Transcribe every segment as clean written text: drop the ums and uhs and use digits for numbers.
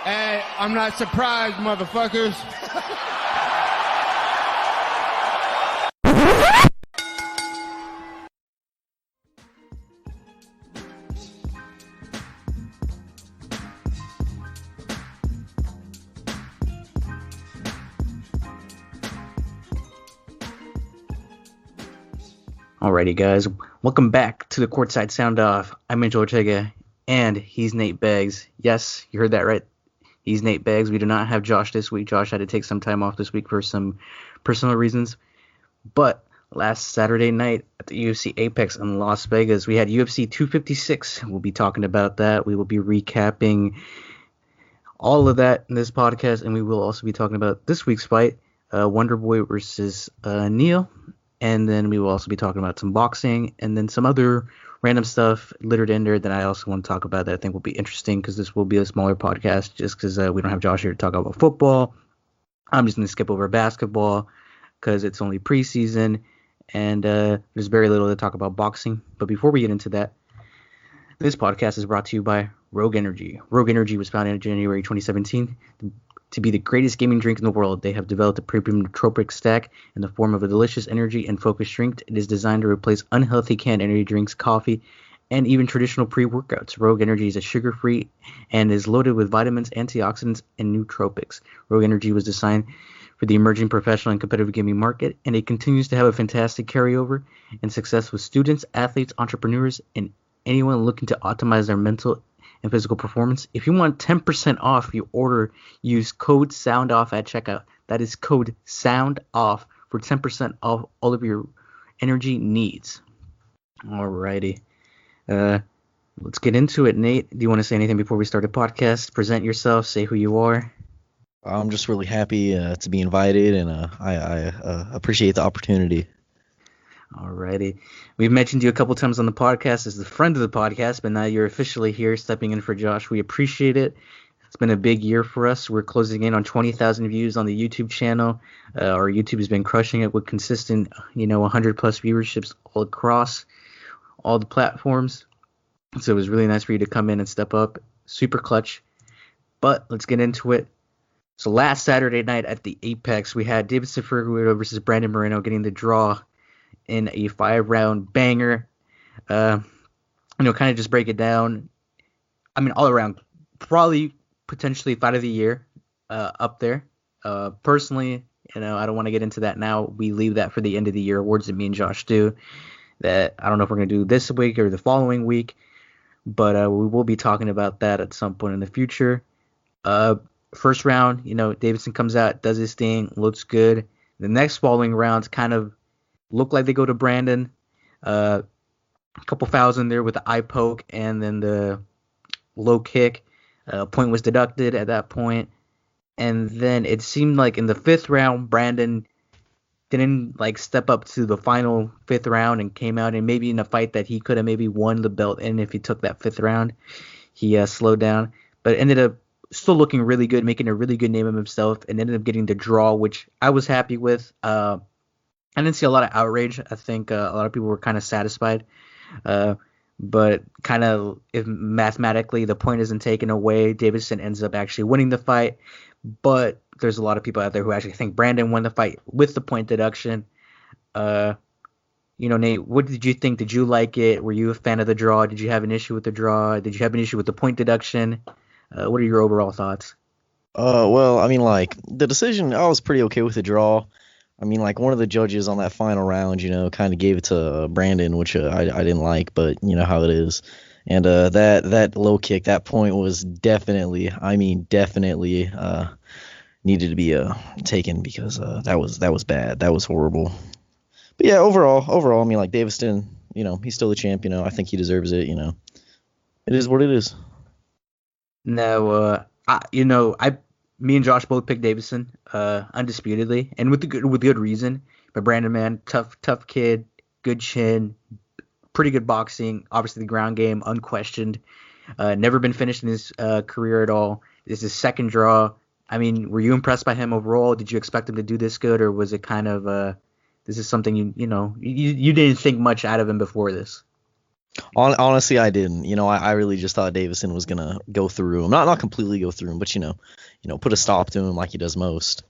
Hey, I'm not surprised, motherfuckers. Alrighty, guys. Welcome back to the Courtside Soundoff. I'm Angel Ortega, and he's Nate Beggs. Yes, you heard that right. He's Nate Beggs. We do not have Josh this week. Josh had to take some time off this week for some personal reasons. But last Saturday night at the UFC Apex in Las Vegas, we had UFC 256. We'll be talking about that. We will be recapping all of that in this podcast, and we will also be talking about this week's fight, Wonder Boy versus Neal. And then we will also be talking about some boxing and then some other random stuff littered in there that I also want to talk about that I think will be interesting because this will be a smaller podcast just because we don't have Josh here to talk about football. I'm just going to skip over basketball because it's only preseason and there's very little to talk about boxing. But before we get into that, this podcast is brought to you by Rogue Energy. Rogue Energy was founded in January 2017 to be the greatest gaming drink in the world. They have developed a premium nootropic stack in the form of a delicious energy and focused drink. It is designed to replace unhealthy canned energy drinks, coffee, and even traditional pre-workouts. Rogue Energy is a sugar-free and is loaded with vitamins, antioxidants, and nootropics. Rogue Energy was designed for the emerging professional and competitive gaming market, and it continues to have a fantastic carryover and success with students, athletes, entrepreneurs, and anyone looking to optimize their mental and physical performance. If you want 10% off your order, use code SOUNDOFF at checkout. That is code SOUNDOFF for 10% off all of your energy needs. Alrighty. Let's get into it. Nate, do you want to say anything before we start the podcast? Present yourself, say who you are. I'm just really happy to be invited, and I appreciate the opportunity. Alrighty. We've mentioned you a couple times on the podcast as the friend of the podcast, but now you're officially here stepping in for Josh. We appreciate it. It's been a big year for us. We're closing in on 20,000 views on the YouTube channel. Our YouTube has been crushing it with consistent, 100 plus viewerships all across all the platforms. So it was really nice for you to come in and step up. Super clutch. But let's get into it. So last Saturday night at the Apex, we had Deiveson Figueiredo versus Brandon Moreno getting the draw in a 5-round banger. Kind of just break it down. I mean, all around, probably potentially fight of the year up there. Personally, I don't want to get into that now. We leave that for the end of the year awards that me and Josh do. That I don't know if we're going to do this week or the following week, but we will be talking about that at some point in the future. First round, Deiveson comes out, does his thing, looks good. The next following rounds kind of look like they go to Brandon. A couple fouls in there with the eye poke and then the low kick. Point was deducted at that point. And then it seemed like in the fifth round, Brandon didn't step up to the final fifth round and came out and maybe in a fight that he could have maybe won the belt in if he took that fifth round. He slowed down, but ended up still looking really good, making a really good name of himself, and ended up getting the draw, which I was happy with. I didn't see a lot of outrage. I think a lot of people were kind of satisfied. But kind of if mathematically the point isn't taken away, Deiveson ends up actually winning the fight. But there's a lot of people out there who actually think Brandon won the fight with the point deduction. Nate, what did you think? Did you like it? Were you a fan of the draw? Did you have an issue with the draw? Did you have an issue with the point deduction? What are your overall thoughts? Well, I mean, the decision, I was pretty okay with the draw. I mean, one of the judges on that final round, kind of gave it to Brandon, which I didn't like, but you know how it is. And that low kick, that point was definitely needed to be taken because that was bad. That was horrible. But yeah, overall, I mean, Deiveson, he's still the champ. I think he deserves it. It is what it is. No, me and Josh both picked Deiveson, undisputedly, and with good reason. But Brandon, man, tough kid, good chin, pretty good boxing. Obviously, the ground game, unquestioned. Never been finished in his career at all. This is his second draw. I mean, were you impressed by him overall? Did you expect him to do this good, or was it kind of this is something you didn't think much out of him before this? Honestly, I didn't. I really just thought Davison was gonna go through him. Not completely go through him, but put a stop to him like he does most.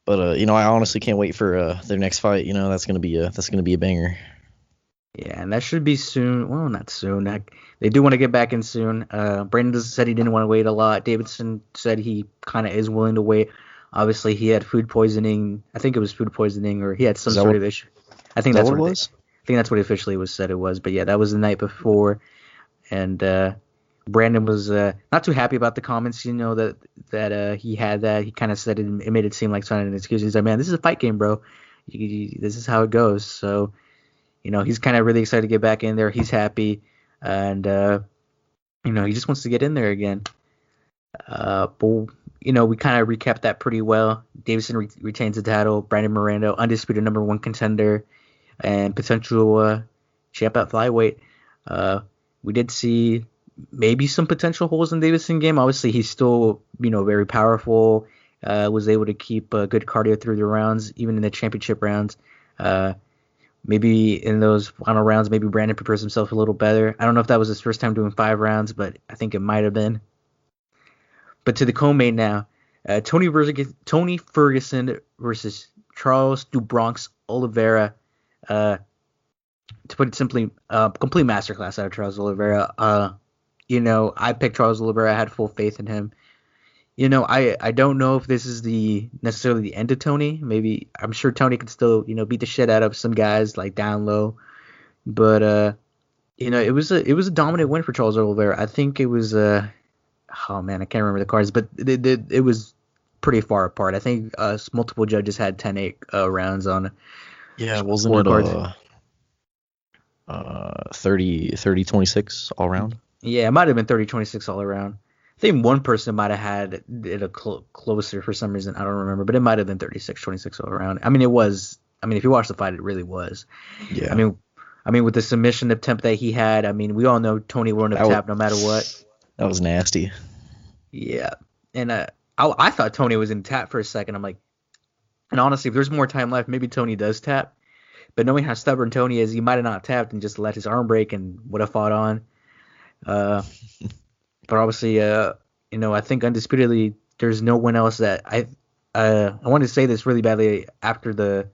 But I honestly can't wait for their next fight. That's gonna be a banger. Yeah, and that should be soon. Well, not soon. They do want to get back in soon. Brandon said he didn't want to wait a lot. Davidson said he kind of is willing to wait. Obviously, he had food poisoning. I think it was food poisoning, or he had some sort of issue. I think Is that that's what it what was? I think that's what officially was said it was. But yeah, that was the night before, and Brandon was not too happy about the comments. That he had that. He kind of said it made it seem like signing an excuse. He's like, man, this is a fight game, bro. This is how it goes. So. He's kind of really excited to get back in there. He's happy, and he just wants to get in there again. But we kind of recapped that pretty well. Davison retains the title. Brandon Moreno, undisputed number one contender and potential champ at flyweight. We did see maybe some potential holes in Davison game. Obviously, he's still very powerful. Was able to keep good cardio through the rounds, even in the championship rounds. Maybe in those final rounds, maybe Brandon prepares himself a little better. I don't know if that was his first time doing 5 rounds, but I think it might have been. But to the co-main now, Tony Ferguson versus Charles do Bronx Oliveira. To put it simply, complete masterclass out of Charles Oliveira. I picked Charles Oliveira. I had full faith in him. I don't know if this is necessarily the end of Tony. Maybe I'm sure Tony could still, beat the shit out of some guys like down low. But it was a dominant win for Charles Oliveira. I think it was oh man, I can't remember the cards, but it was pretty far apart. I think multiple judges had 10-8 rounds on. Yeah, wasn't it 30-26 all around? Yeah, it might have been 30-26 all around. I think one person might have had it closer for some reason. I don't remember, but it might have been 36-26 all around. I mean, it was. I mean, if you watch the fight, it really was. Yeah. I mean, with the submission attempt that he had, I mean, we all know Tony will end up tap no matter what. That was nasty. Yeah, and I thought Tony was in tap for a second. I'm like, and honestly, if there's more time left, maybe Tony does tap. But knowing how stubborn Tony is, he might have not tapped and just let his arm break and would have fought on. But obviously, I think undisputedly, there's no one else that I wanted to say this really badly after the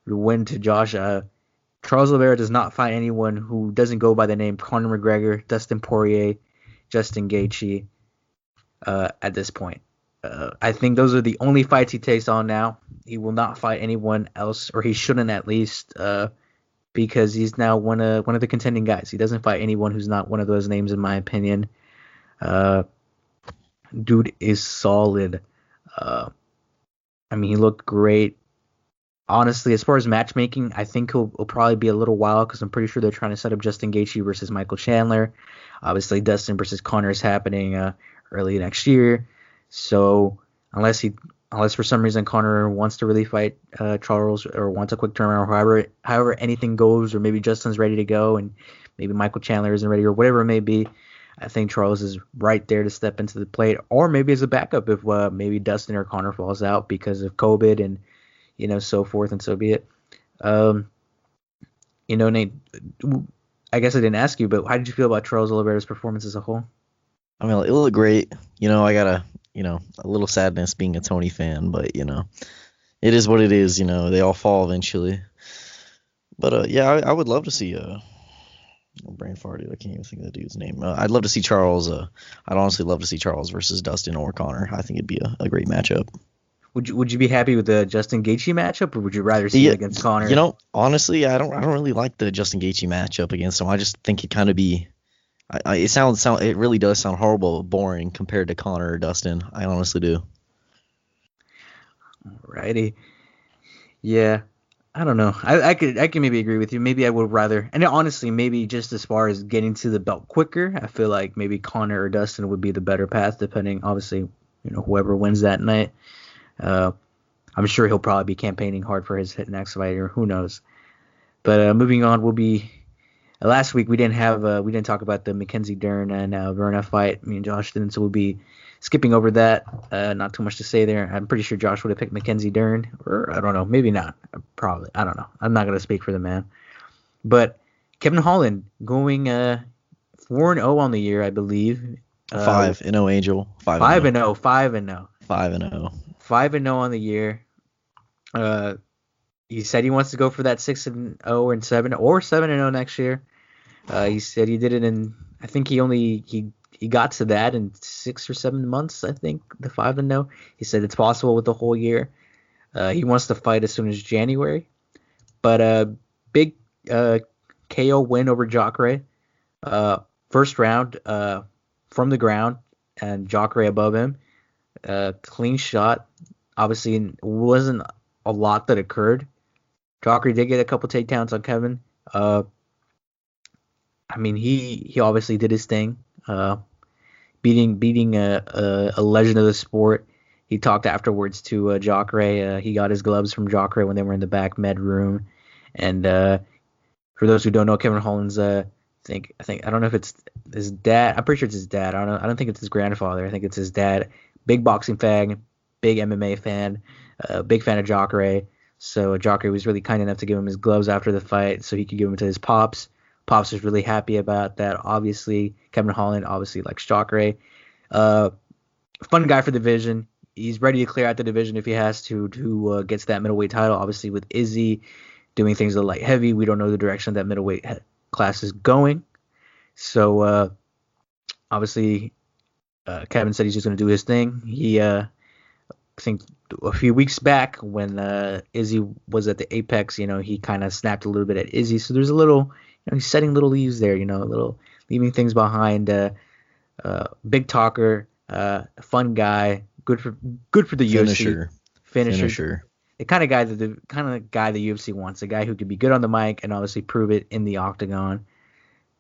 win to Josh. Charles Oliveira does not fight anyone who doesn't go by the name Conor McGregor, Dustin Poirier, Justin Gaethje at this point. I think those are the only fights he takes on now. He will not fight anyone else, or he shouldn't at least, because he's now one of the contending guys. He doesn't fight anyone who's not one of those names, in my opinion. Dude is solid. I mean, he looked great. Honestly, as far as matchmaking, I think he'll probably be a little while because I'm pretty sure they're trying to set up Justin Gaethje versus Michael Chandler. Obviously, Dustin versus Conor is happening early next year. So unless for some reason Conor wants to really fight Charles or wants a quick turnaround, however anything goes, or maybe Justin's ready to go and maybe Michael Chandler isn't ready or whatever it may be, I think Charles is right there to step into the plate, or maybe as a backup if maybe Dustin or Conor falls out because of COVID and so forth and so be it. Nate, I guess I didn't ask you, but how did you feel about Charles Oliveira's performance as a whole? I mean, it looked great. I got a little sadness being a Tony fan, but it is what it is. They all fall eventually. But yeah, I would love to see brain farted. I can't even think of the dude's name. I'd love to see Charles. I'd honestly love to see Charles versus Dustin or Conor. I think it'd be a great matchup. Would you be happy with the Justin Gaethje matchup, or would you rather see it against Conor? Honestly, I don't really like the Justin Gaethje matchup against him. I just think it kind of be. It really does sound horrible, boring compared to Conor or Dustin. I honestly do. Alrighty. Yeah. I don't know. I can maybe agree with you. Maybe I would rather, and honestly, maybe just as far as getting to the belt quicker, I feel like maybe Conor or Dustin would be the better path, depending, obviously, whoever wins that night. I'm sure he'll probably be campaigning hard for his next fight, or who knows. But moving on, will be last week we didn't talk about the Mackenzie Dern and Verna fight. Me and Josh didn't, so we'll be skipping over that. Not too much to say there. I'm pretty sure Josh would have picked Mackenzie Dern, or I don't know, maybe not. Probably, I don't know. I'm not gonna speak for the man. But Kevin Holland going 4-0 on the year, I believe. 5-0 Angel. 5-0. 5-0. 5-0. 5-0 on the year. He said he wants to go for that 6-0 and 7 or 7-0 next year. He said he did it in. I think he got to that in 6 or 7 months. I think the 5-0. He said it's possible with the whole year. He wants to fight as soon as January. But big KO win over Jacare. First round from the ground and Jacare above him. Clean shot. Obviously, it wasn't a lot that occurred. Jacare did get a couple takedowns on Kevin. I mean, he obviously did his thing. Beating a legend of the sport. He talked afterwards to Jacare. He got his gloves from Jacare when they were in the back med room. And for those who don't know, Kevin Holland's I don't know if it's his dad. I'm pretty sure it's his dad. I don't think it's his grandfather. I think it's his dad. Big boxing fan, big MMA fan, big fan of Jacare. So Jacare was really kind enough to give him his gloves after the fight so he could give them to his pops. Pops was really happy about that. Obviously, Kevin Holland obviously likes Jacare. Fun guy for the division. He's ready to clear out the division if he has to get to that middleweight title. Obviously, with Izzy doing things at light heavy, we don't know the direction that middleweight class is going. So obviously, Kevin said he's just going to do his thing. He I think a few weeks back when Izzy was at the Apex, he kind of snapped a little bit at Izzy. So there's a little, he's setting little leaves there, a little leaving things behind. Big talker, fun guy, good for the UFC. Finisher. The kind of guy that the UFC wants, a guy who could be good on the mic and obviously prove it in the octagon.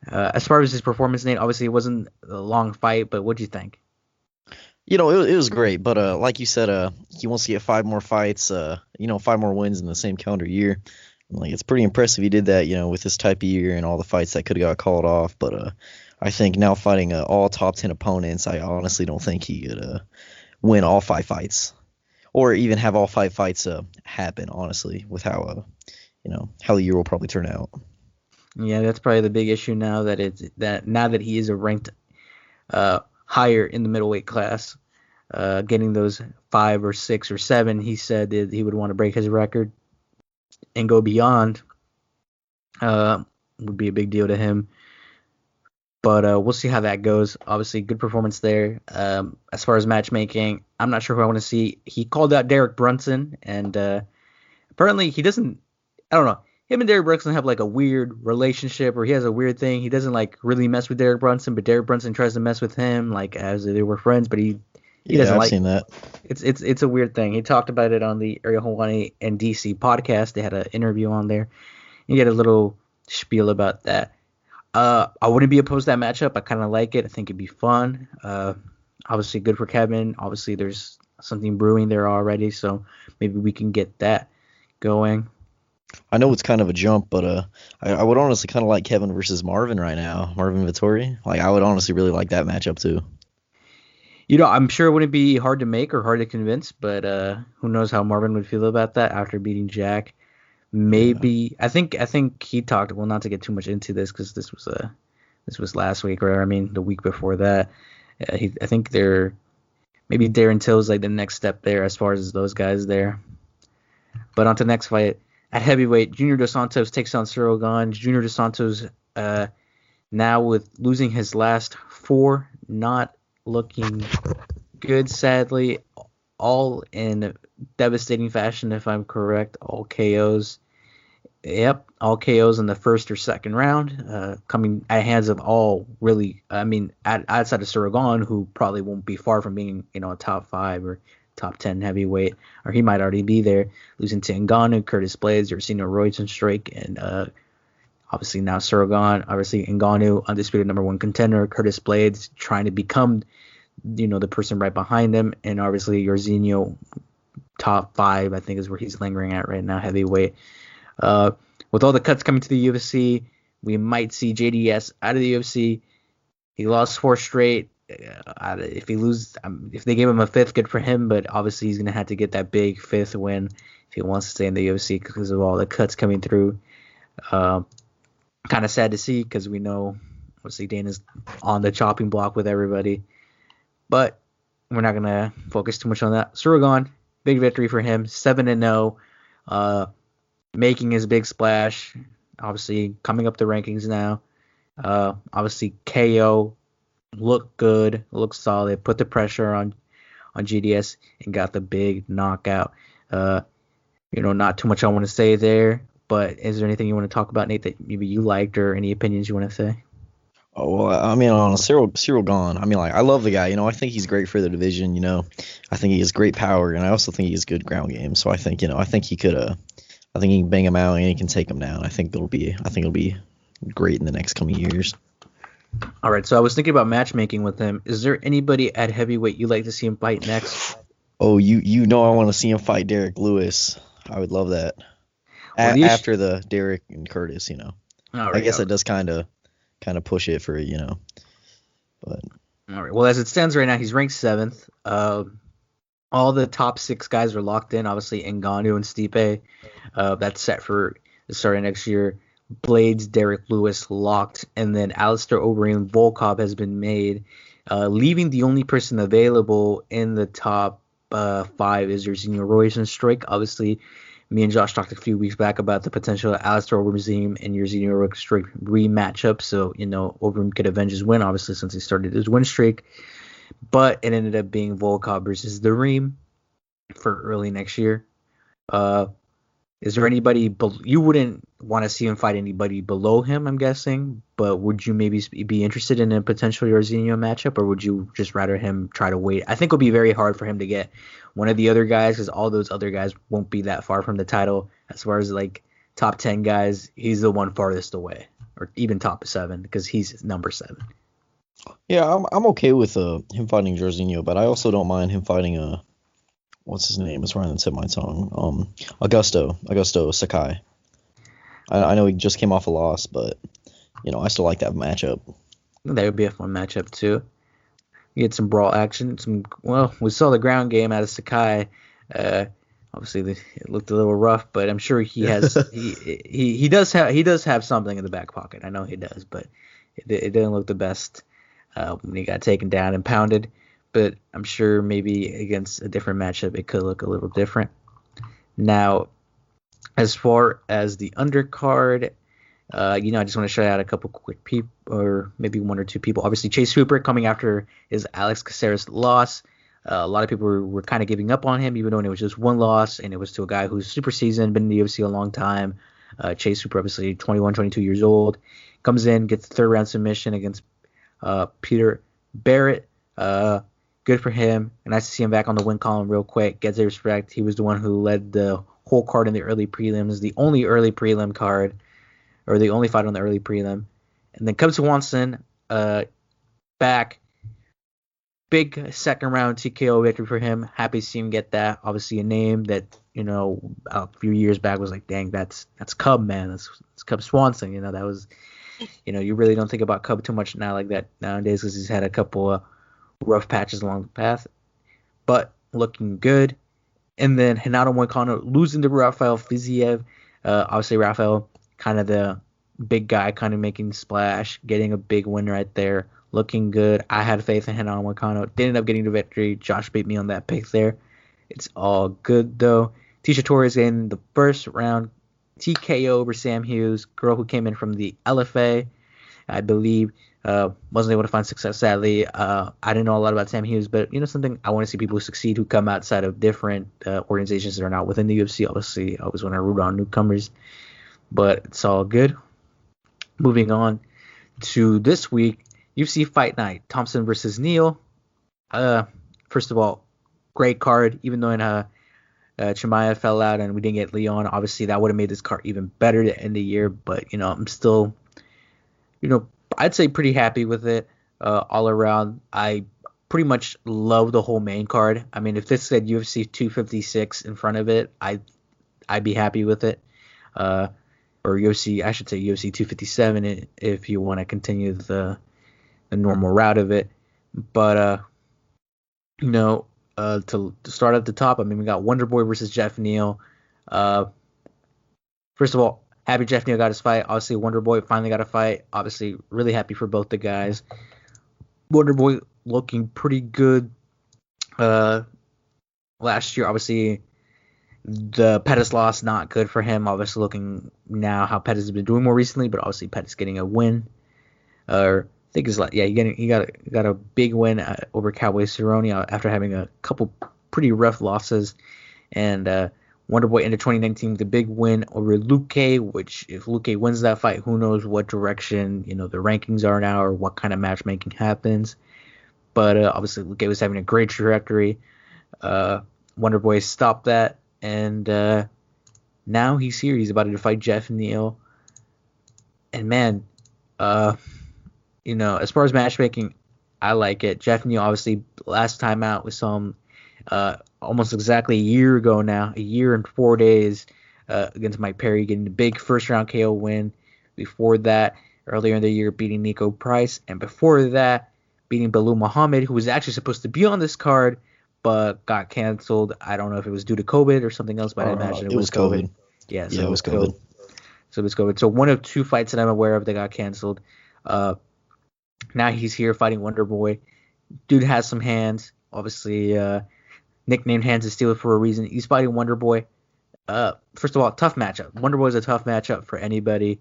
As far as his performance, Nate, obviously it wasn't a long fight, but what'd you think? It was great, but like you said, he wants to get 5 more fights, 5 more wins in the same calendar year. Like, it's pretty impressive he did that, with this type of year and all the fights that could have got called off. But I think now fighting all top 10 opponents, I honestly don't think he could win all 5 fights, or even have all 5 fights happen. Honestly, with how how the year will probably turn out. Yeah, that's probably the big issue now that now that he is ranked higher in the middleweight class, getting those 5 or 6 or 7, he said that he would want to break his record and go beyond. Would be a big deal to him. But we'll see how that goes. Obviously, good performance there. As far as matchmaking, I'm not sure who I want to see. He called out Derek Brunson, and apparently he doesn't. I don't know. Him and Derek Brunson have like a weird relationship, or he has a weird thing. He doesn't like really mess with Derek Brunson, but Derek Brunson tries to mess with him, like as they were friends. But he doesn't like. I've seen that. It's a weird thing. He talked about it on the Area Hawaii and DC podcast. They had an interview on there. He had a little spiel about that. I wouldn't be opposed to that matchup. I kind of like it. I think it'd be fun. Obviously good for Kevin. Obviously there's something brewing there already, so maybe we can get that going. I know it's kind of a jump, but I would honestly kind of like Kevin versus Marvin right now. Marvin Vettori. Like, I would honestly really like that matchup too. I'm sure it wouldn't be hard to make or hard to convince, but who knows how Marvin would feel about that after beating Jack. Maybe I think he talked. Well, not to get too much into this because this was last week, or the week before that. I think maybe Darren Till's like the next step there as far as those guys there. But on to the next fight at heavyweight, Junior Dos Santos takes on Cyril Gane. Junior Dos Santos now with losing his last 4, not looking good, sadly. All in devastating fashion, if I'm correct. All KOs. Yep, all KOs in the first or second round, coming at hands of all really. Outside of Cyril Gane, who probably won't be far from being, a top 5 or top 10 heavyweight, or he might already be there. Losing to Ngannou, Curtis Blades, Ursino Rosenstruik, and obviously now Cyril Gane. Obviously Ngannou, undisputed number 1 contender. Curtis Blades trying to become, the person right behind him, and obviously Ursino, top 5, I think is where he's lingering at right now, heavyweight. With all the cuts coming to the UFC, we might see JDS out of the UFC. He lost 4 straight. If they gave him a 5th, good for him. But obviously he's gonna have to get that big 5th win if he wants to stay in the UFC because of all the cuts coming through. Kind of sad to see because we know, obviously, Dana's on the chopping block with everybody. But we're not going to focus too much on that. Suragon, big victory for him, 7-0, making his big splash. Obviously, coming up the rankings now. Obviously, KO looked good, looked solid, put the pressure on GDS and got the big knockout. Not too much I want to say there, but is there anything you want to talk about, Nate, that maybe you liked or any opinions you want to say? Oh, well, I mean, on Cyril Gahn, I mean, like, I love the guy. I think he's great for the division. I think he has great power, and I also think he has good ground game. So I think he could, I think he can bang him out and he can take him down. I think it'll be great in the next coming years. All right, so I was thinking about matchmaking with him. Is there anybody at heavyweight you'd like to see him fight next? Oh, I want to see him fight Derek Lewis. I would love that. Well, after the Derek and Curtis, I guess that does kind of push it for, but. All right. Well, as it stands right now, he's ranked 7th. All the top 6 guys are locked in. Obviously, Ngannou and Stipe. That's set for the start of next year. Blades, Derek Lewis locked, and then Alistair Overeem Volkov has been made, leaving the only person available in the top 5 is Yersinio Rozenstruik. Obviously, me and Josh talked a few weeks back about the potential Alistair Overeem and Yersinio Rozenstruik rematch up, so Overeem could avenge his win, obviously, since he started his win streak, but it ended up being Volkov versus the Reem for early next year. Is there anybody you wouldn't want to see him fight anybody below him, I'm guessing, but would you maybe be interested in a potential Jairzinho matchup, or would you just rather him try to wait? I think it'll be very hard for him to get one of the other guys because all those other guys won't be that far from the title. As far as like top 10 guys, he's the one farthest away, or even top 7 because he's number 7. Yeah, I'm okay with him fighting Jairzinho, but I also don't mind him fighting what's his name? It's right on the tip of my tongue. Augusto Sakai. I know he just came off a loss, but I still like that matchup. That would be a fun matchup too. You get some brawl action. We saw the ground game out of Sakai. Obviously, it looked a little rough, but I'm sure he has. he does have something in the back pocket. I know he does, but it didn't look the best when he got taken down and pounded. But I'm sure maybe against a different matchup, it could look a little different. Now, as far as the undercard, I just want to shout out a couple quick people, or maybe one or two people. Obviously, Chase Hooper coming after his Alex Caceres loss. A lot of people were kind of giving up on him, even though it was just one loss, and it was to a guy who's super seasoned, been in the UFC a long time. Chase Hooper, obviously 21, 22 years old, comes in, gets the 3rd round submission against Peter Barrett. Good for him. And nice to see him back on the win column real quick. Gets the respect. He was the one who led the whole card in the early prelims, the only early prelim card, or the only fight on the early prelim. And then Cub Swanson back. Big 2nd round TKO victory for him. Happy to see him get that. Obviously a name that, a few years back was like, dang, that's Cub, man. That's Cub Swanson. That was, you really don't think about Cub too much now like that nowadays because he's had a couple of rough patches along the path, but looking good. And then Renato Moicano losing to Rafael Fiziev. Obviously, Rafael, kind of the big guy, kind of making the splash, getting a big win right there. Looking good. I had faith in Renato Moicano. Didn't end up getting the victory. Josh beat me on that pick there. It's all good, though. Tisha Torres getting the 1st round TKO over Sam Hughes, girl who came in from the LFA, I believe. Wasn't able to find success, sadly. I didn't know a lot about Sam Hughes, but something I want to see people succeed who come outside of different organizations that are not within the UFC. Obviously, I always want to root on newcomers, but it's all good. Moving on to this week, UFC Fight Night, Thompson versus Neal. First of all, great card, even though Chimaev fell out and we didn't get Leon. Obviously, that would have made this card even better to end the year, but I'm still, I'd say pretty happy with it all around. I pretty much love the whole main card. I mean, if this said UFC 256 in front of it, I'd be happy with it. Or UFC 257 if you want to continue the normal route of it. But to start at the top, I mean, we got Wonder Boy versus Jeff Neal. First of all, happy Jeff Neal got his fight. Obviously, Wonder Boy finally got a fight. Obviously, really happy for both the guys. Wonder Boy looking pretty good last year. Obviously, the Pettis loss not good for him. Obviously, looking now how Pettis has been doing more recently, but obviously Pettis getting a win. I think it's like he got a big win over Cowboy Cerrone after having a couple pretty rough losses, and Wonder Boy ended 2019 with a big win over Luque, which if Luque wins that fight, who knows what direction the rankings are now or what kind of matchmaking happens. But obviously Luque was having a great trajectory. Wonder Boy stopped that, and now he's here. He's about to fight Jeff Neal. And man, as far as matchmaking, I like it. Jeff Neal, obviously, last time out, we saw him almost exactly a year ago now, a year and 4 days against Mike Perry, getting the big first-round KO win. Before that, earlier in the year, beating Nico Price. And before that, beating Belal Muhammad, who was actually supposed to be on this card, but got canceled. I don't know if it was due to COVID or something else, but I imagine it was COVID. Yeah, so it was COVID. So it was COVID. So one of two fights that I'm aware of that got canceled. Now he's here fighting Wonder Boy. Dude has some hands. Obviously, nicknamed Hands of Steel for a reason. He's fighting Wonder Boy. First of all, tough matchup. Wonder Boy is a tough matchup for anybody.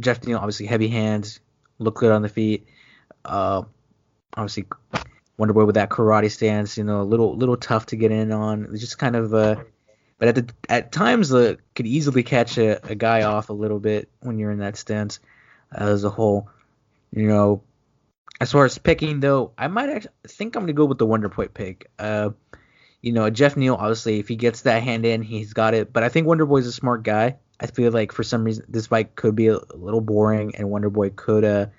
Jeff Neal, obviously heavy hands, look good on the feet. Obviously, Wonder Boy with that karate stance, a little tough to get in on. It's just kind of, but at times could easily catch a guy off a little bit when you're in that stance. As a whole, as far as picking though, I might actually think I'm gonna go with the Wonder Boy pick. Jeff Neal, obviously, if he gets that hand in, he's got it. But I think Wonder Boy's a smart guy. I feel like for some reason this fight could be a little boring, and Wonder Boy could,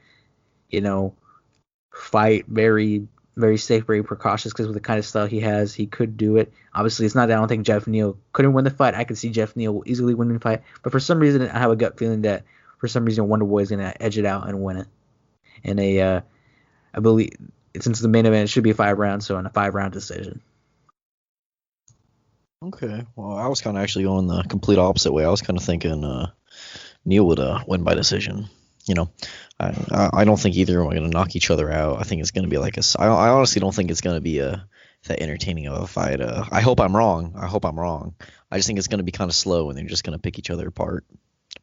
fight very, very safe, very precautious, because with the kind of style he has, he could do it. Obviously, it's not that I don't think Jeff Neal couldn't win the fight. I could see Jeff Neal easily winning the fight. But for some reason, I have a gut feeling that for some reason Wonder Boy is going to edge it out and win it. And I believe, since the main event, it should be a 5 rounds, so in a 5-round decision. Okay, well, I was kind of actually going the complete opposite way. I was kind of thinking Neal would win by decision. I don't think either are going to knock each other out. I think it's going to be like I honestly don't think it's going to be that entertaining of a fight. I hope I'm wrong. I just think it's going to be kind of slow, and they're just going to pick each other apart.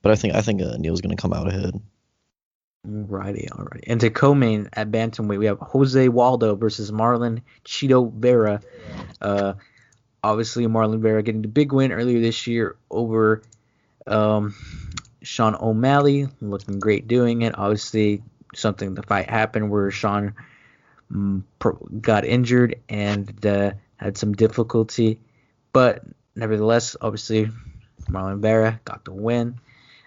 But I think Neal's going to come out ahead. Alrighty. And to co-main at bantamweight, we have Jose Waldo versus Marlon Chito Vera. Obviously, Marlon Vera getting the big win earlier this year over Sean O'Malley, looking great doing it. Obviously, the fight happened where Sean got injured and had some difficulty. But nevertheless, obviously, Marlon Vera got the win.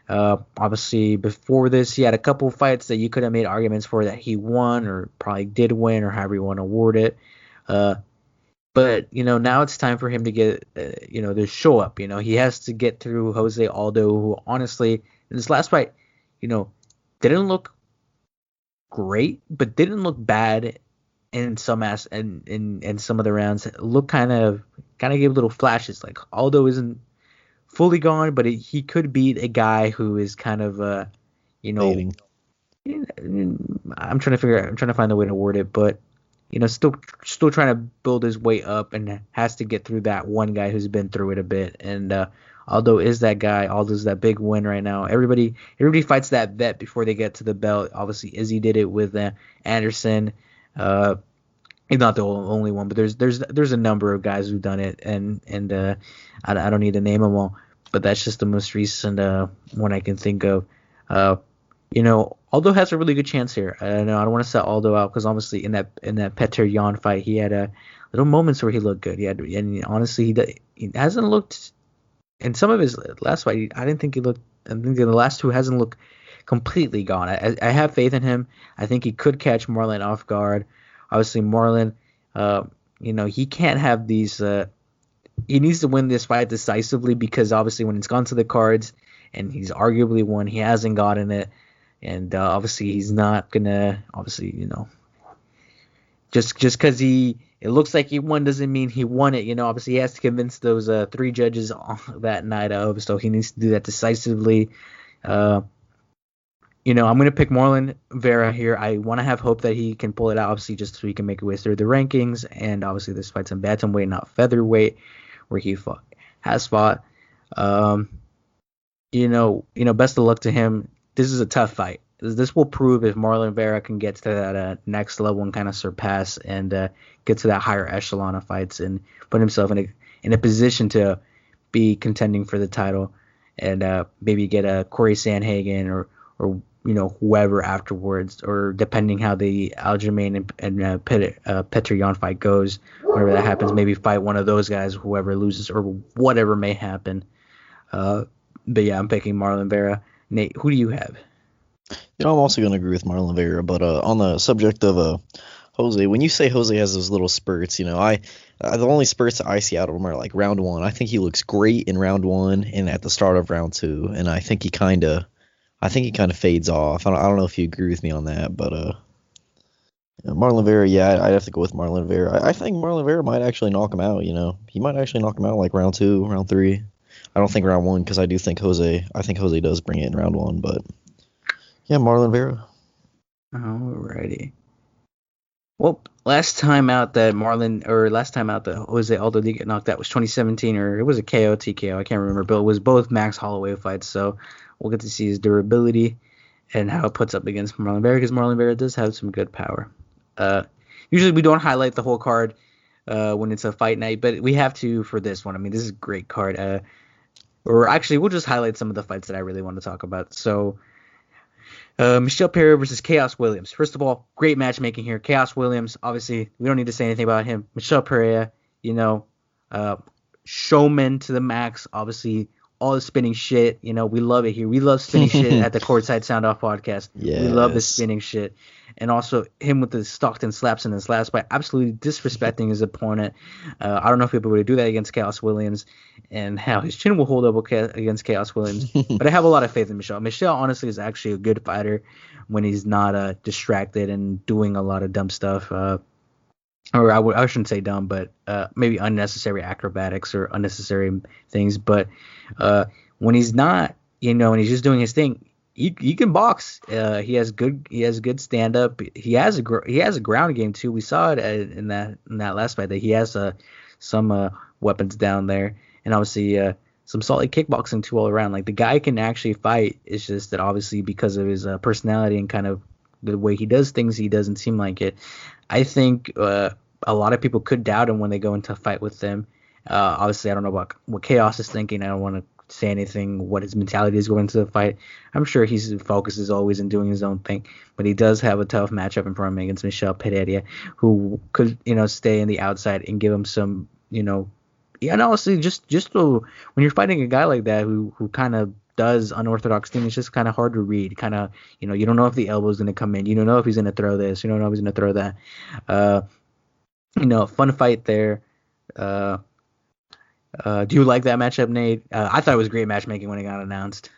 Obviously, before this, he had a couple fights that you could have made arguments for that he won or probably did win, or however you want to word it. But, now it's time for him to get, to show up. He has to get through Jose Aldo, who honestly, in this last fight, didn't look great, but didn't look bad in some in some of the rounds. Looked kind of gave little flashes. Like, Aldo isn't fully gone, but he could beat a guy who is kind of, Fading. I'm trying to find the way to word it, but still trying to build his way up and has to get through that one guy who's been through it a bit. And Aldo is that guy. Aldo's that big win right now. Everybody fights that vet before they get to the belt. Obviously, Izzy did it with Anderson. He's not the only one, but there's a number of guys who've done it, and I don't need to name them all, but that's just the most recent one I can think of. Aldo has a really good chance here. I don't want to set Aldo out because obviously in that Petr Yan fight, he had little moments where he looked good. And honestly, he hasn't looked in some of his last fight. I didn't think he looked. I think in the last two hasn't looked completely gone. I have faith in him. I think he could catch Marlon off guard. Obviously, Marlon, he can't have these. He needs to win this fight decisively because obviously when it's gone to the cards and he's arguably won, he hasn't gotten it. And obviously he's not gonna just because he it looks like he won doesn't mean he won it. Obviously he has to convince those 3 judges that night so he needs to do that decisively. I'm going to pick Marlon Vera here. I want to have hope that he can pull it out, obviously, just so he can make his way through the rankings. And obviously, this fight's in bantamweight, not featherweight, where he has fought. Best of luck to him. This is a tough fight. This will prove if Marlon Vera can get to that next level and kind of surpass and get to that higher echelon of fights and put himself in a position to be contending for the title and maybe get a Corey Sandhagen or whoever afterwards, or depending how the Aljamain and Petr Yan fight goes, whenever that happens, maybe fight one of those guys, whoever loses or whatever may happen. But yeah, I'm picking Marlon Vera. Nate, who do you have? I'm also going to agree with Marlon Vera, but on the subject of Jose, when you say Jose has those little spurts, the only spurts that I see out of him are like round 1. I think he looks great in round 1 and at the start of round 2, and I think he kind of fades off. I don't know if you agree with me on that, but Marlon Vera, yeah, I'd have to go with Marlon Vera. I think Marlon Vera might actually knock him out. He might actually knock him out like round 2, round 3. I don't think round 1 because I think Jose does bring it in round 1, but yeah, Marlon Vera. Alrighty. Well, last time out that Jose Aldo did get knocked out was 2017, or it was a KO, TKO, I can't remember, but it was both Max Holloway fights, so we'll get to see his durability and how it puts up against Marlon Vera, because Marlon Vera does have some good power. Usually we don't highlight the whole card when it's a fight night, but we have to for this one. I mean, this is a great card. Or actually, we'll just highlight some of the fights that I really want to talk about. So, Michelle Pereira versus Chaos Williams. First of all, great matchmaking here. Chaos Williams, obviously, we don't need to say anything about him. Michelle Pereira, showman to the max. Obviously, all the spinning shit. We love it here. We love spinning shit at the Courtside Soundoff podcast. Yes. We love the spinning shit. And also him with the Stockton slaps in his last fight, absolutely disrespecting his opponent. I don't know if people would do that against Chaos Williams and how his chin will hold up against Chaos Williams. But I have a lot of faith in Michelle. Michelle, honestly, is actually a good fighter when he's not distracted and doing a lot of dumb stuff. Or I shouldn't say dumb, but maybe unnecessary acrobatics or unnecessary things. But when he's not, and he's just doing his thing, he can box. He has good stand up. He has a ground game too. We saw it in that last fight that he has some weapons down there, and obviously some solid kickboxing too all around. Like, the guy can actually fight. It's just that obviously because of his personality and kind of the way he does things, he doesn't seem like it. I think a lot of people could doubt him when they go into a fight with him. Obviously, I don't know about what Chaos is thinking. I don't want to say anything what his mentality is going into the fight. I'm sure his focus is always in doing his own thing, but he does have a tough matchup in front of him against Michelle Pereira, who could stay in the outside and give him some and honestly just so when you're fighting a guy like that who kind of does unorthodox things, it's just kind of hard to read. Kind of you don't know if the elbow's going to come in, you don't know if he's going to throw this, you don't know if he's going to throw that. Fun fight there. Do you like that matchup, Nate? I thought it was great matchmaking when it got announced.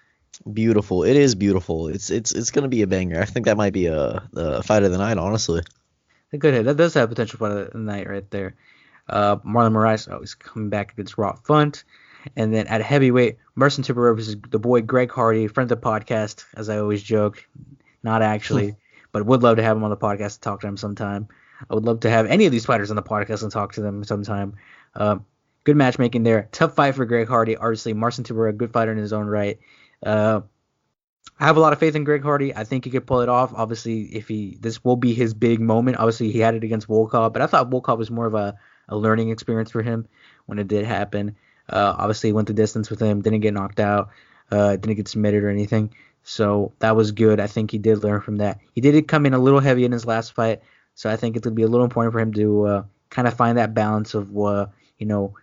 Beautiful. It is beautiful. It's gonna be a banger. I think that might be a fight of the night, honestly. A good hit. That does have potential fight of the night right there. Marlon Moraes always coming back against Rob Funt. And then at heavyweight, Marcin Tybura versus the boy Greg Hardy, friend of the podcast, as I always joke. Not actually, but would love to have him on the podcast to talk to him sometime. I would love to have any of these fighters on the podcast and talk to them sometime. Good matchmaking there. Tough fight for Greg Hardy. Obviously, Marcin Tybura, a good fighter in his own right. I have a lot of faith in Greg Hardy. I think he could pull it off. Obviously, this will be his big moment. Obviously, he had it against Volkov, but I thought Volkov was more of a learning experience for him when it did happen. Obviously, he went the distance with him, didn't get knocked out, didn't get submitted or anything. So that was good. I think he did learn from that. He did come in a little heavy in his last fight, so I think it would be a little important for him to kind of find that balance of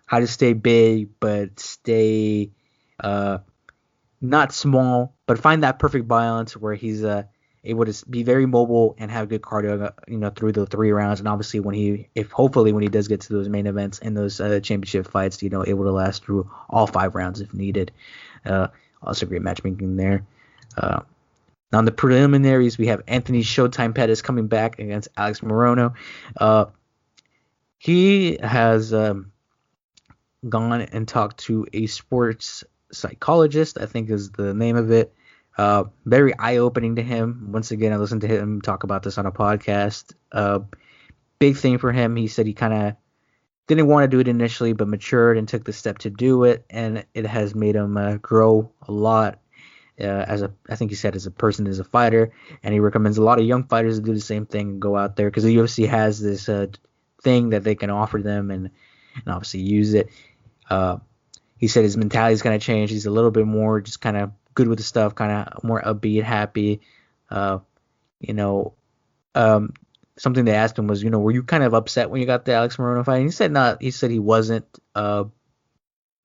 how to stay big but stay not small, but find that perfect balance where he's able to be very mobile and have good cardio, through the 3 rounds. And obviously hopefully when he does get to those main events and those championship fights, able to last through all 5 rounds if needed. Also great matchmaking there. Now in the preliminaries, we have Anthony Showtime Pettis coming back against Alex Morono. He has gone and talked to a sports psychologist, I think is the name of it. Very eye-opening to him. Once again, I listened to him talk about this on a podcast. Big thing for him. He said he kind of didn't want to do it initially, but matured and took the step to do it, and it has made him grow a lot. I think he said as a person, as a fighter, and he recommends a lot of young fighters to do the same thing and go out there because the UFC has this thing that they can offer them and obviously use it. He said his mentality's kind of changed. He's a little bit more just kind of good with the stuff, kind of more upbeat, happy. You know, something they asked him was, were you kind of upset when you got the Alex Morono fight? And he said not. He said he wasn't. But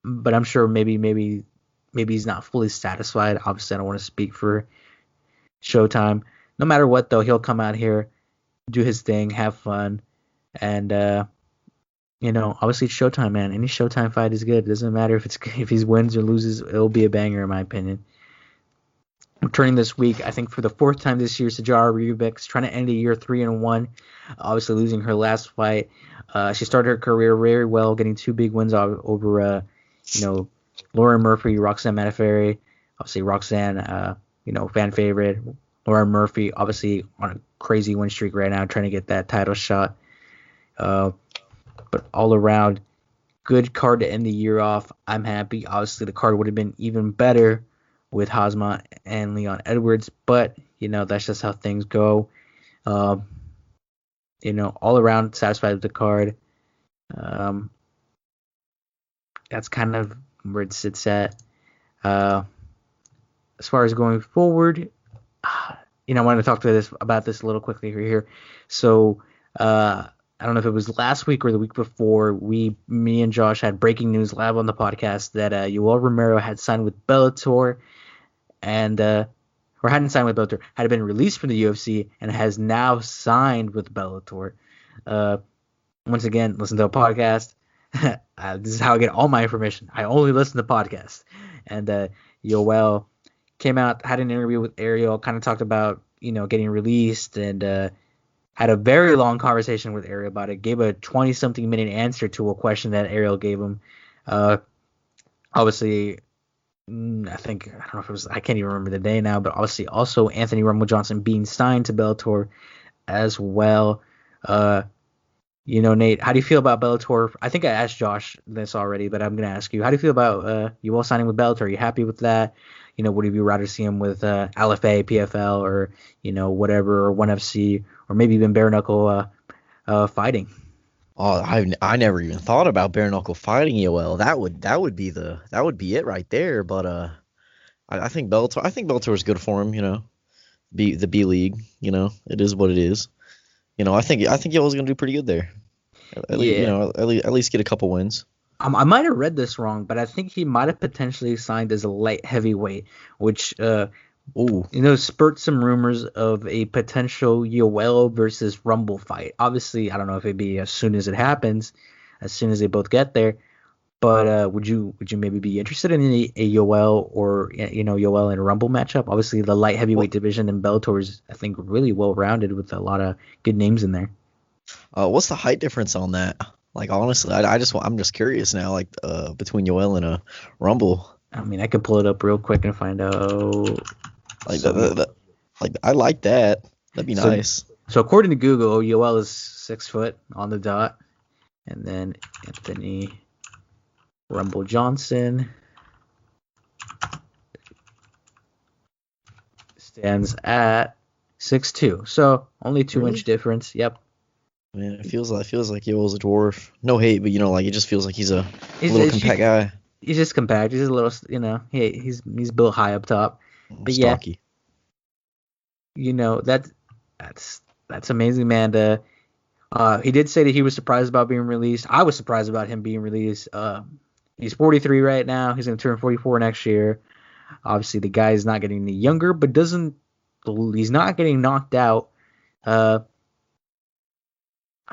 I'm sure maybe he's not fully satisfied. Obviously, I don't want to speak for Showtime. No matter what, though, he'll come out here, do his thing, have fun, and obviously it's Showtime, man. Any Showtime fight is good. It doesn't matter if he wins or loses. It'll be a banger, in my opinion. Returning this week, I think for the fourth time this year, Sijara Rubik's trying to end the year 3-1. Obviously losing her last fight. She started her career very well, getting 2 big wins over Lauren Murphy, Roxanne Manaferi. Obviously Roxanne, fan favorite. Lauren Murphy, obviously on a crazy win streak right now, trying to get that title shot. But all around, good card to end the year off. I'm happy. Obviously, the card would have been even better with Hosma and Leon Edwards, but that's just how things go. All around satisfied with the card. That's kind of where it sits at. As far as going forward, I wanted to talk about this a little quickly here. So, I don't know if it was last week or the week before, me and Josh had breaking news live on the podcast that Yoel Romero had signed with Bellator and or hadn't signed with Bellator, had been released from the UFC and has now signed with Bellator. Once again, listen to a podcast. This is how I get all my information. I only listen to podcasts. And Yoel came out, had an interview with Ariel, kind of talked about, getting released and had a very long conversation with Ariel about it, gave a 20-something minute answer to a question that Ariel gave him. Obviously, I don't know if it was, I can't even remember the day now, but obviously also Anthony Rumble Johnson being signed to Bellator as well. Nate, how do you feel about Bellator? I think I asked Josh this already, but I'm going to ask you. How do you feel about you all signing with Bellator? Are you happy with that? Would you rather see him with LFA, PFL, or, whatever, or 1FC, or maybe even bare knuckle fighting? Oh, I never even thought about bare knuckle fighting, Yoel. That would be it right there. But I think Bellator is good for him. The B League. It is what it is. I think Yoel's gonna do pretty good there. At least get a couple wins. I might have read this wrong, but I think he might have potentially signed as a light heavyweight, which spurred some rumors of a potential Yoel versus Rumble fight. Obviously, I don't know if it'd be as soon as it happens, as soon as they both get there. But would you maybe be interested in a Yoel or Yoel and Rumble matchup? Obviously, the light heavyweight division in Bellator is, I think, really well rounded with a lot of good names in there. What's the height difference on that? Like, honestly, I'm just curious now. Like, between Yoel and a Rumble. I mean, I could pull it up real quick and find out. Like I like that. That'd be nice. So according to Google, Yoel is 6 foot on the dot, and then Anthony Rumble Johnson stands at 6'2", so only 2-inch difference. Yep. Man, it feels like Yoel's a dwarf. No hate, but it just feels like he's a little compact guy. He's just compact. He's a little, he's built high up top. But stocky. That's amazing, man. He did say that he was surprised about being released. I was surprised about him being released. He's 43 right now. He's going to turn 44 next year. Obviously, the guy is not getting any younger, but he's not getting knocked out.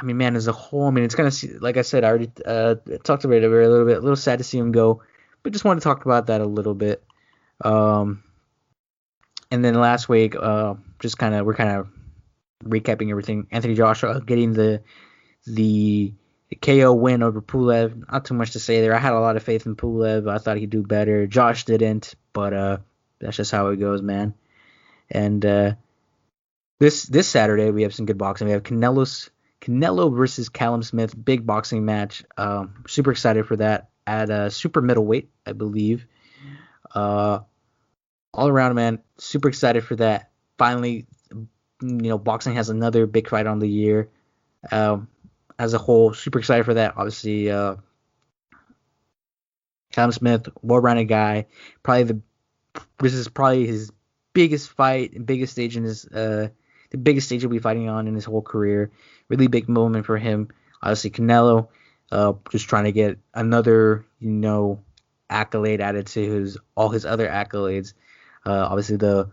Man, as a whole, it's kind of, like I said, I already talked about it a little bit. A little sad to see him go, but just want to talk about that a little bit. And then last week, we're kind of recapping everything. Anthony Joshua getting the A KO win over Pulev. Not too much to say there. I had a lot of faith in Pulev. I thought he'd do better. Josh didn't, but that's just how it goes, man. And this Saturday we have some good boxing. We have Canelo versus Callum Smith, big boxing match. Super excited for that at super middleweight, I believe. All around, man, super excited for that. Finally, boxing has another big fight on the year. As a whole, super excited for that. Obviously, Callum Smith, well-rounded guy. This is probably his biggest fight and biggest stage in his the biggest stage he'll be fighting on in his whole career. Really big moment for him. Obviously, Canelo, just trying to get another accolade added to all his other accolades. Obviously, the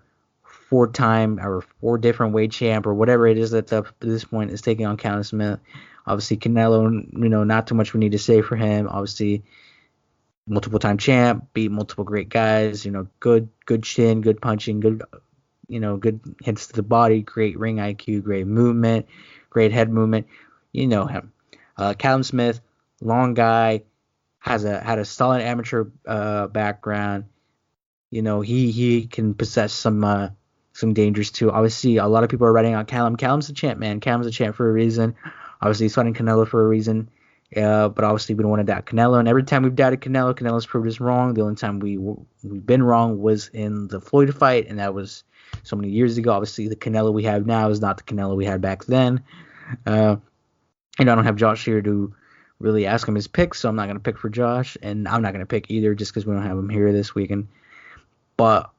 4-time or 4 different weight champ or whatever it is that's up at this point is taking on Callum Smith. Obviously, Canelo, not too much we need to say for him. Obviously, multiple-time champ, beat multiple great guys. Good chin, good punching, good hits to the body, great ring IQ, great movement, great head movement. You know him. Callum Smith, long guy, had a solid amateur background. He can possess some dangers too. Obviously, a lot of people are writing on Callum. Callum's the champ, man. Callum's the champ for a reason. Obviously, he's fighting Canelo for a reason. But obviously, we don't want to doubt Canelo. And every time we've doubted Canelo, Canelo's proved us wrong. The only time we've been wrong was in the Floyd fight, and that was so many years ago. Obviously, the Canelo we have now is not the Canelo we had back then. I don't have Josh here to really ask him his picks, so I'm not going to pick for Josh, and I'm not going to pick either just because we don't have him here this weekend. But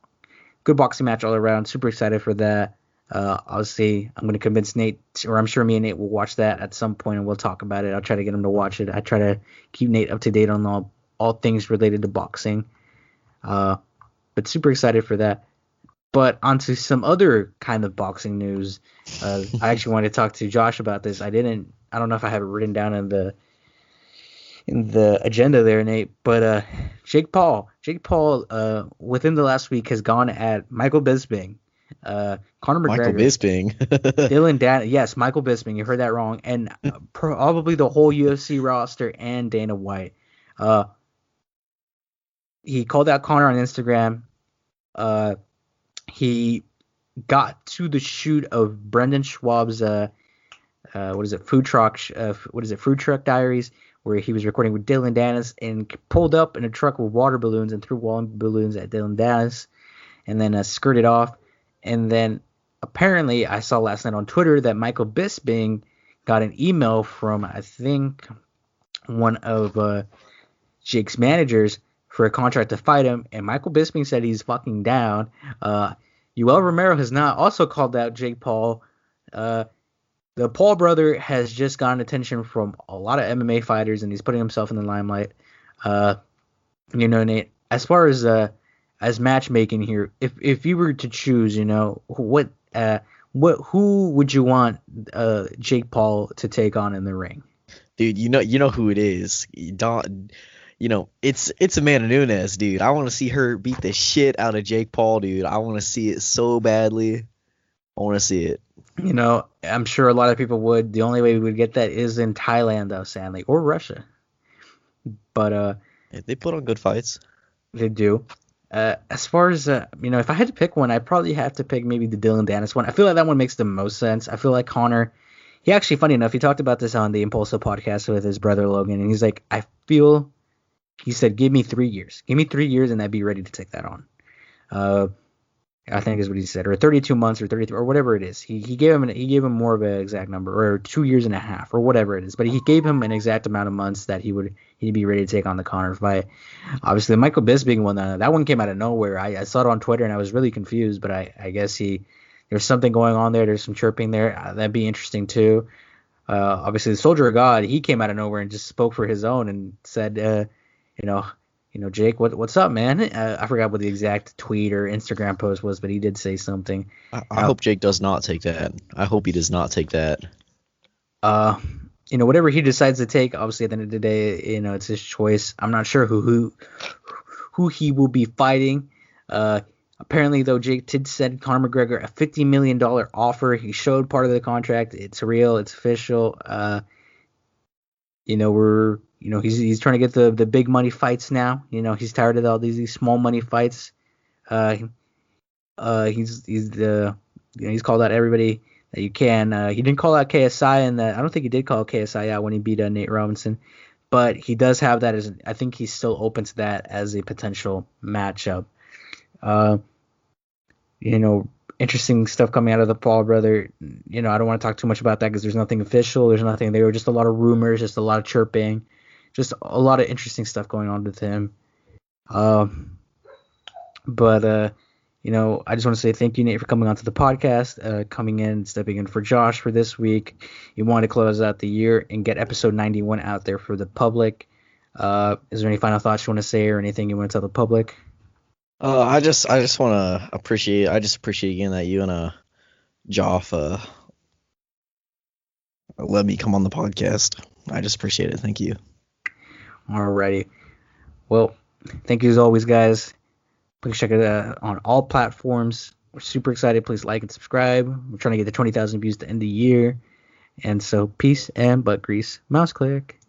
good boxing match all around. Super excited for that. Obviously, I'm going to convince Nate, or I'm sure me and Nate will watch that at some point, and we'll talk about it. I'll try to get him to watch it. I try to keep Nate up to date on all things related to boxing. But super excited for that. But onto some other kind of boxing news. I actually wanted to talk to Josh about this. I don't know if I have it written down in the agenda there, Nate. But Jake Paul, within the last week has gone at Michael Bisping. Conor McGregor, Michael Bisping, Dillion Danis, yes, Michael Bisping, you heard that wrong, and probably the whole UFC roster and Dana White. He called out Conor on Instagram. He got to the shoot of Brendan Schwab's Food Truck Diaries, where he was recording with Dillion Danis and pulled up in a truck with water balloons and threw water balloons at Dillion Danis, and then skirted off. And then apparently I saw last night on Twitter that Michael Bisping got an email from, I think, one of Jake's managers for a contract to fight him, and Michael Bisping said he's fucking down. Yoel Romero has not also called out Jake Paul. The Paul brother has just gotten attention from a lot of MMA fighters, and he's putting himself in the limelight. Nate, as far as matchmaking here, if you were to choose, who would you want Jake Paul to take on in the ring? Dude, you know who it is. It's Amanda Nunes, dude. I want to see her beat the shit out of Jake Paul, dude. I want to see it so badly. I want to see it. I'm sure a lot of people would. The only way we would get that is in Thailand, though, sadly, or Russia. But they put on good fights. They do. As far as if I had to pick one, I'd probably have to pick maybe the Dillion Danis one. I feel like that one makes the most sense. I feel like Conor, he actually, funny enough, he talked about this on the Impulso podcast with his brother Logan, and he's like, he said, give me 3 years. Give me 3 years, and I'd be ready to take that on. I think is what he said, or 32 months or 33 or whatever it is. He gave him more of an exact number, or 2 years and a half or whatever it is. But he gave him an exact amount of months that he'd be ready to take on the Conor fight. Obviously, the Michael Bisping one, that one came out of nowhere. I saw it on Twitter and I was really confused, but I guess there's something going on there. There's some chirping there. That'd be interesting too. Obviously, the Soldier of God, he came out of nowhere and just spoke for his own and said, Jake, what's up, man? I forgot what the exact tweet or Instagram post was, but he did say something. I hope Jake does not take that. I hope he does not take that. Whatever he decides to take, obviously at the end of the day, it's his choice. I'm not sure who he will be fighting. Apparently, though, Jake did send Conor McGregor a $50 million offer. He showed part of the contract. It's real. It's official. he's trying to get the big money fights now. He's tired of all these small money fights. He's called out everybody that you can. He didn't call out KSI, and I don't think he did call KSI out when he beat Nate Robinson, but he does have that as. I think he's still open to that as a potential matchup. Interesting stuff coming out of the Paul brother. I don't want to talk too much about that because there's nothing official. There's nothing. There were just a lot of rumors, just a lot of chirping, just a lot of interesting stuff going on with him. But I just want to say thank you, Nate, for coming onto the podcast, coming in, stepping in for Josh for this week. You wanted to close out the year and get episode 91 out there for the public. Is there any final thoughts you want to say or anything you want to tell the public? I just want to appreciate again that you and Joff let me come on the podcast. I just appreciate it. Thank you. Alrighty. Well, thank you as always, guys. Please check it out on all platforms. We're super excited. Please like and subscribe. We're trying to get to 20,000 views to end the year. And so peace and butt grease. Mouse click.